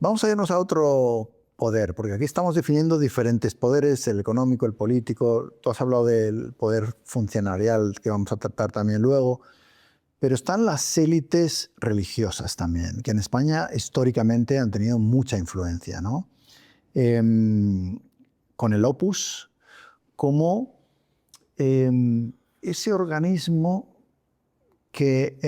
Vamos a irnos a otro poder, porque aquí estamos definiendo diferentes poderes, el económico, el político. Tú has hablado del poder funcionarial, que vamos a tratar también luego. Pero están las élites religiosas también, que en España históricamente han tenido mucha influencia, ¿no? Con el Opus como ese organismo que,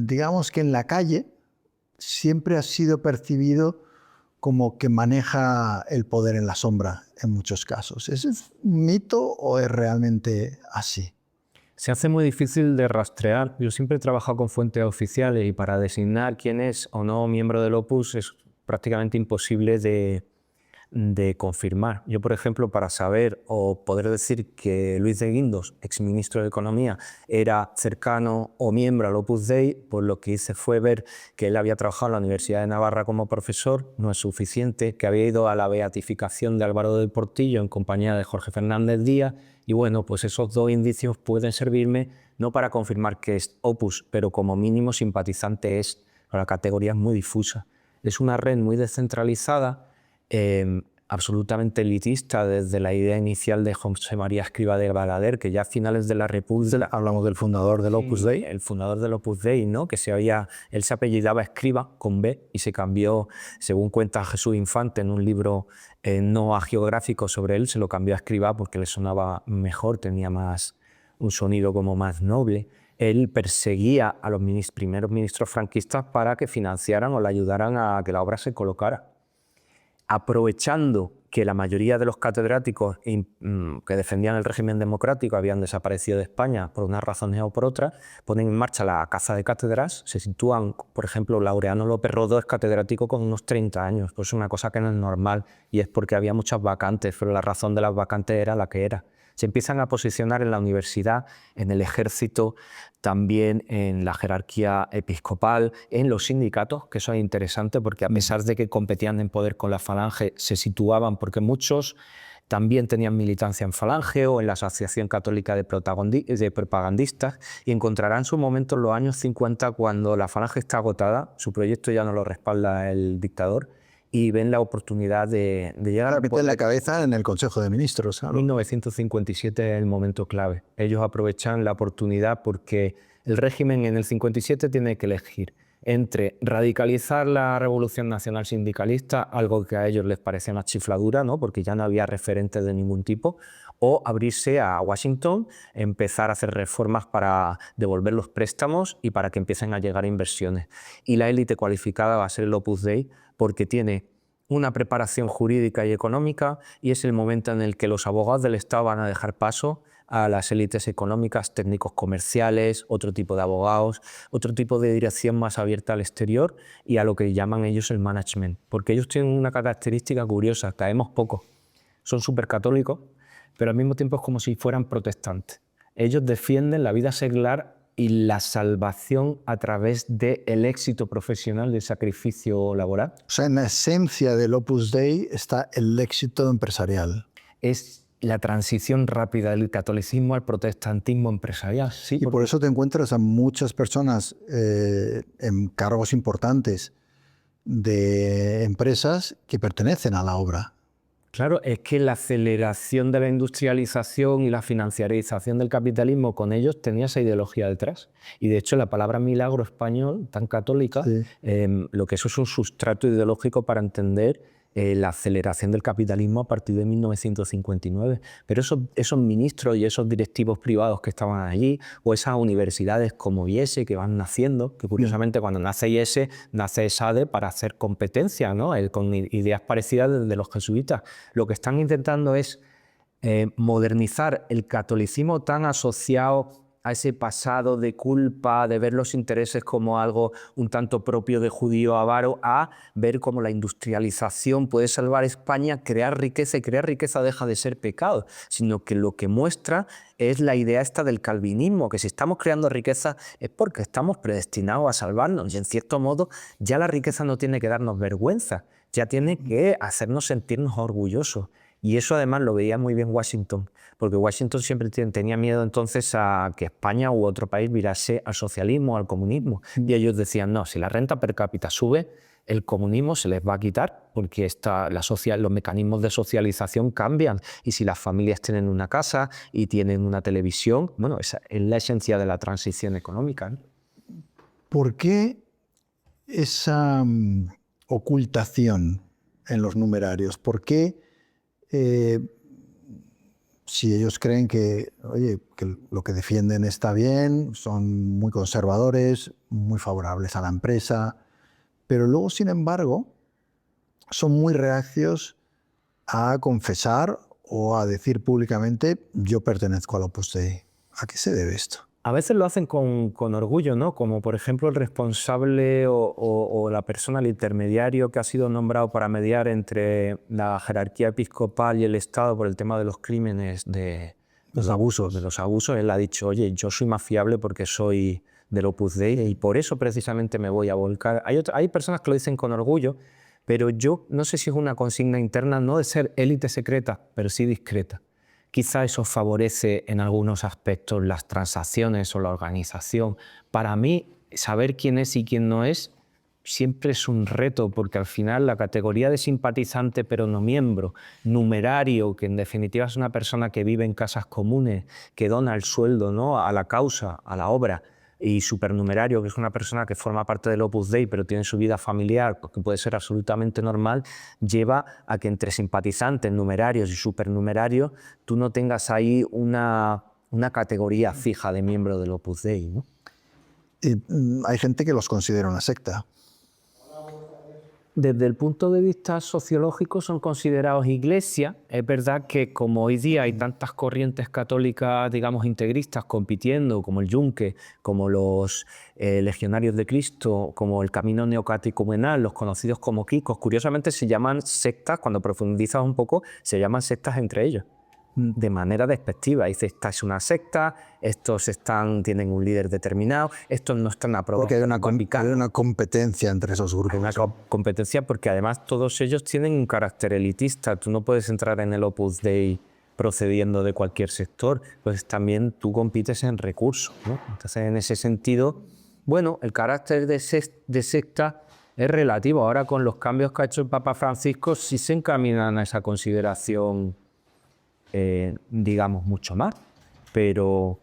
digamos que en la calle siempre ha sido percibido como que maneja el poder en la sombra en muchos casos. ¿Es un mito o es realmente así? Se hace muy difícil de rastrear. Yo siempre he trabajado con fuentes oficiales y para designar quién es o no miembro del Opus es prácticamente imposible de confirmar. Yo, por ejemplo, para saber o poder decir que Luis de Guindos, exministro de Economía, era cercano o miembro al Opus Dei, pues lo que hice fue ver que él había trabajado en la Universidad de Navarra como profesor, no es suficiente, que había ido a la beatificación de Álvaro del Portillo en compañía de Jorge Fernández Díaz, y bueno, pues esos dos indicios pueden servirme no para confirmar que es Opus, pero como mínimo simpatizante es. La categoría es muy difusa. Es una red muy descentralizada, absolutamente elitista desde la idea inicial de José María Escrivá de Balaguer, que ya a finales de la República... Hablamos del fundador del Opus Dei. El fundador del Opus Dei, ¿no? Que él se apellidaba Escrivá con B y se cambió, según cuenta Jesús Infante en un libro no hagiográfico sobre él, se lo cambió a Escrivá porque le sonaba mejor, tenía un sonido como más noble. Él perseguía a los primeros ministros franquistas para que financiaran o le ayudaran a que la obra se colocara. Aprovechando que la mayoría de los catedráticos que defendían el régimen democrático habían desaparecido de España por unas razones o por otras, ponen en marcha la caza de cátedras, se sitúan, por ejemplo, Laureano López Rodó es catedrático con unos 30 años, pues es una cosa que no es normal y es porque había muchas vacantes, pero la razón de las vacantes era la que era. Se empiezan a posicionar en la universidad, en el ejército, también en la jerarquía episcopal, en los sindicatos, que eso es interesante porque a pesar de que competían en poder con la Falange, se situaban porque muchos también tenían militancia en Falange o en la Asociación Católica de Propagandistas y encontrarán su momento en los años 50 cuando la Falange está agotada, su proyecto ya no lo respalda el dictador, y ven la oportunidad de llegar al poder. La cabeza en el Consejo de Ministros. ¿Claro? 1957 es el momento clave. Ellos aprovechan la oportunidad porque el régimen en el 57 tiene que elegir entre radicalizar la revolución nacional sindicalista, algo que a ellos les parecía una chifladura, ¿no? Porque ya no había referentes de ningún tipo, o abrirse a Washington, empezar a hacer reformas para devolver los préstamos y para que empiecen a llegar inversiones. Y la élite cualificada va a ser el Opus Dei porque tiene una preparación jurídica y económica y es el momento en el que los abogados del Estado van a dejar paso a las élites económicas, técnicos comerciales, otro tipo de abogados, otro tipo de dirección más abierta al exterior y a lo que llaman ellos el management. Porque ellos tienen una característica curiosa, caemos poco. Son súper católicos, pero al mismo tiempo es como si fueran protestantes. Ellos defienden la vida seglar y la salvación a través del éxito profesional, del sacrificio laboral. O sea, en la esencia del Opus Dei está el éxito empresarial. Es la transición rápida del catolicismo al protestantismo empresarial. Sí, y por eso te encuentras a muchas personas en cargos importantes de empresas que pertenecen a la obra. Claro, es que la aceleración de la industrialización y la financiarización del capitalismo con ellos tenía esa ideología detrás. Y de hecho la palabra milagro español, tan católica, Sí. Lo que eso es un sustrato ideológico para entender la aceleración del capitalismo a partir de 1959. Pero esos ministros y esos directivos privados que estaban allí, o esas universidades como IESE que van naciendo, que curiosamente cuando nace IESE, nace ESADE para hacer competencia, ¿no? Con ideas parecidas de los jesuitas. Lo que están intentando es modernizar el catolicismo tan asociado a ese pasado de culpa, de ver los intereses como algo un tanto propio de judío avaro, a ver cómo la industrialización puede salvar a España, crear riqueza, y crear riqueza deja de ser pecado, sino que lo que muestra es la idea esta del calvinismo, que si estamos creando riqueza es porque estamos predestinados a salvarnos, y en cierto modo ya la riqueza no tiene que darnos vergüenza, ya tiene que hacernos sentirnos orgullosos. Y eso además lo veía muy bien Washington, porque Washington siempre tenía miedo entonces a que España u otro país virase al socialismo, al comunismo. Y ellos decían, no, si la renta per cápita sube, el comunismo se les va a quitar porque los mecanismos de socialización cambian. Y si las familias tienen una casa y tienen una televisión, bueno, esa es la esencia de la transición económica, ¿no? ¿Por qué esa ocultación en los numerarios? ¿Por qué, si ellos creen que, oye, que lo que defienden está bien, son muy conservadores, muy favorables a la empresa, pero luego, sin embargo, son muy reacios a confesar o a decir públicamente, yo pertenezco al Opus Dei? ¿A qué se debe esto? A veces lo hacen con orgullo, ¿no? Como por ejemplo el responsable o la persona, el intermediario que ha sido nombrado para mediar entre la jerarquía episcopal y el Estado por el tema de los crímenes, de Los abusos. los abusos. Él ha dicho, oye, yo soy más fiable porque soy del Opus Dei y por eso precisamente me voy a volcar. Hay personas que lo dicen con orgullo, pero yo no sé si es una consigna interna, no de ser élite secreta, pero sí discreta. Quizá eso favorece en algunos aspectos las transacciones o la organización. Para mí, saber quién es y quién no es siempre es un reto, porque al final la categoría de simpatizante pero no miembro, numerario, que en definitiva es una persona que vive en casas comunes, que dona el sueldo, ¿no?, a la causa, a la obra, y supernumerario, que es una persona que forma parte del Opus Dei pero tiene su vida familiar, que puede ser absolutamente normal, lleva a que entre simpatizantes, numerarios y supernumerarios tú no tengas ahí una categoría fija de miembro del Opus Dei, ¿no? Hay gente que los considera una secta. Desde el punto de vista sociológico son considerados iglesia. Es verdad que como hoy día hay tantas corrientes católicas, digamos, integristas compitiendo, como el Yunque, como los Legionarios de Cristo, como el Camino Neocatecumenal, los conocidos como Kikos, curiosamente se llaman sectas, cuando profundizas un poco, se llaman sectas entre ellos, de manera despectiva. Dice, esta es una secta, estos tienen un líder determinado, estos no están aprobados. Porque hay una competencia entre esos grupos. Hay una competencia porque además todos ellos tienen un carácter elitista. Tú no puedes entrar en el Opus Dei procediendo de cualquier sector, pues también tú compites en recursos, ¿no? Entonces, en ese sentido, bueno, el carácter de secta es relativo. Ahora, con los cambios que ha hecho el Papa Francisco, sí se encaminan a esa consideración, digamos, mucho más, pero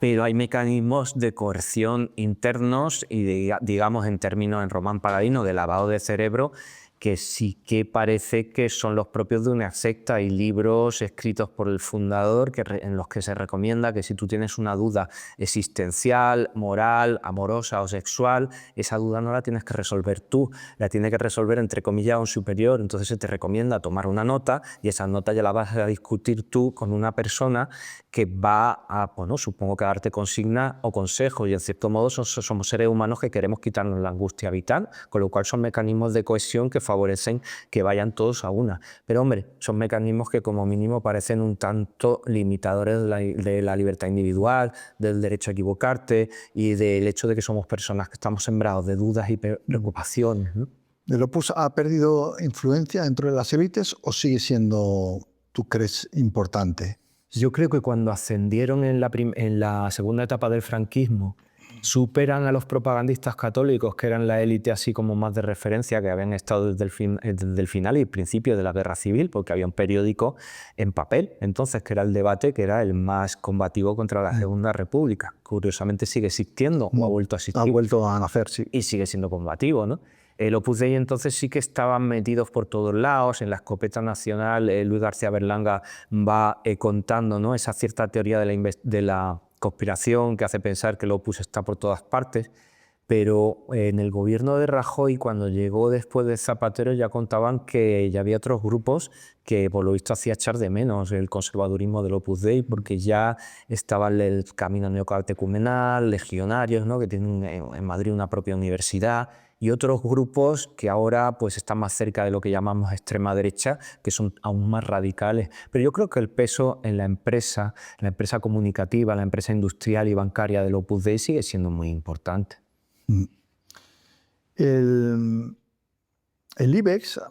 hay mecanismos de coerción internos y, digamos, en términos en Román Paladino, de lavado de cerebro, que sí que parece que son los propios de una secta. Hay libros escritos por el fundador en los que se recomienda que si tú tienes una duda existencial, moral, amorosa o sexual, esa duda no la tienes que resolver tú, la tiene que resolver, entre comillas, un superior. Entonces se te recomienda tomar una nota y esa nota ya la vas a discutir tú con una persona que va a, bueno, supongo que a darte consigna o consejo, y en cierto modo somos seres humanos que queremos quitarnos la angustia vital, con lo cual son mecanismos de cohesión que favorecen que vayan todos a una. Pero hombre, son mecanismos que como mínimo parecen un tanto limitadores de la libertad individual, del derecho a equivocarte y del hecho de que somos personas que estamos sembrados de dudas y preocupaciones, ¿no? ¿El Opus ha perdido influencia dentro de las élites o sigue siendo, tú crees, importante? Yo creo que cuando ascendieron en la segunda etapa del franquismo, superan a los propagandistas católicos, que eran la élite así como más de referencia, que habían estado desde el final y el principio de la Guerra Civil, porque había un periódico en papel, entonces, que era el debate, que era el más combativo contra la Segunda República. Curiosamente sigue existiendo, o ha vuelto a existir. Ha vuelto a nacer, sí. Y sigue siendo combativo, ¿no? El Opus Dei entonces sí que estaban metidos por todos lados. En la escopeta nacional, Luis García Berlanga va contando, ¿no?, esa cierta teoría de la conspiración que hace pensar que el Opus está por todas partes. Pero en el gobierno de Rajoy, cuando llegó después de Zapatero, ya contaban que ya había otros grupos que por lo visto hacía echar de menos el conservadurismo del Opus Dei, porque ya estaba el Camino Neocatecumenal, Legionarios, ¿no?, que tienen en Madrid una propia universidad, y otros grupos que ahora pues están más cerca de lo que llamamos extrema derecha, que son aún más radicales. Pero yo creo que el peso en la empresa comunicativa, la empresa industrial y bancaria del Opus Dei sigue siendo muy importante. El IBEX,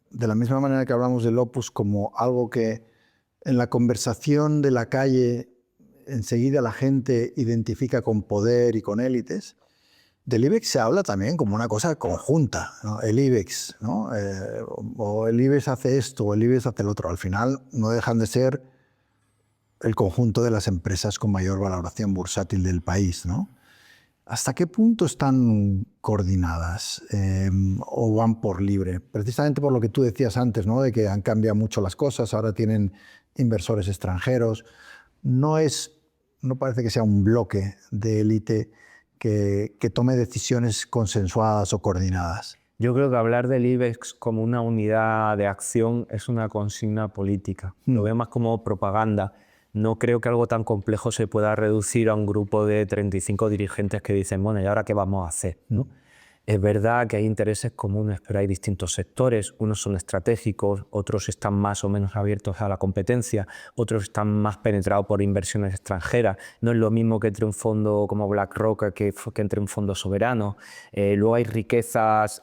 de la misma manera que hablamos del Opus como algo que en la conversación de la calle enseguida la gente identifica con poder y con élites, Del IBEX se habla también como una cosa conjunta, ¿no? El IBEX, ¿no? O el IBEX hace esto, o el IBEX hace el otro. Al final no dejan de ser el conjunto de las empresas con mayor valoración bursátil del país, ¿no? ¿Hasta qué punto están coordinadas o van por libre? Precisamente por lo que tú decías antes, ¿no? De que han cambiado mucho las cosas, ahora tienen inversores extranjeros. No parece que sea un bloque de élite que tome decisiones consensuadas o coordinadas. Yo creo que hablar del IBEX como una unidad de acción es una consigna política. Lo veo más como propaganda. No creo que algo tan complejo se pueda reducir a un grupo de 35 dirigentes que dicen, bueno, ¿y ahora qué vamos a hacer? ¿No? Es verdad que hay intereses comunes, pero hay distintos sectores. Unos son estratégicos, otros están más o menos abiertos a la competencia, otros están más penetrados por inversiones extranjeras. No es lo mismo que entre un fondo como BlackRock que entre un fondo soberano. Luego hay riquezas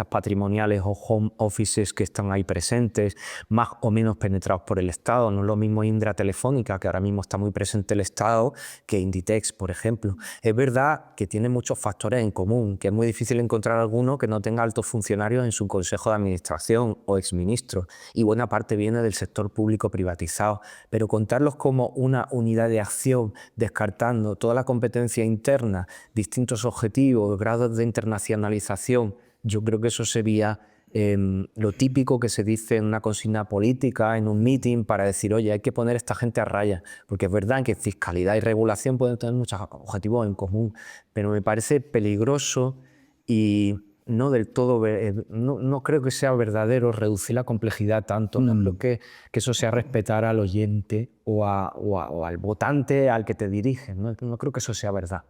patrimoniales o home offices que están ahí presentes, más o menos penetrados por el Estado. No es lo mismo Indra Telefónica, que ahora mismo está muy presente el Estado, que Inditex, por ejemplo. Es verdad que tiene muchos factores en común, que es muy difícil encontrar alguno que no tenga altos funcionarios en su consejo de administración o exministros, y buena parte viene del sector público privatizado. Pero contarlos como una unidad de acción, descartando toda la competencia interna, distintos objetivos, grados de internacionalización, yo creo que eso sería lo típico que se dice en una consigna política, en un meeting, para decir, oye, hay que poner a esta gente a raya, porque es verdad que fiscalidad y regulación pueden tener muchos objetivos en común, pero me parece peligroso y no del todo, no creo que sea verdadero reducir la complejidad tanto. No creo que eso sea respetar al oyente o al votante al que te diriges. No creo que eso sea verdad.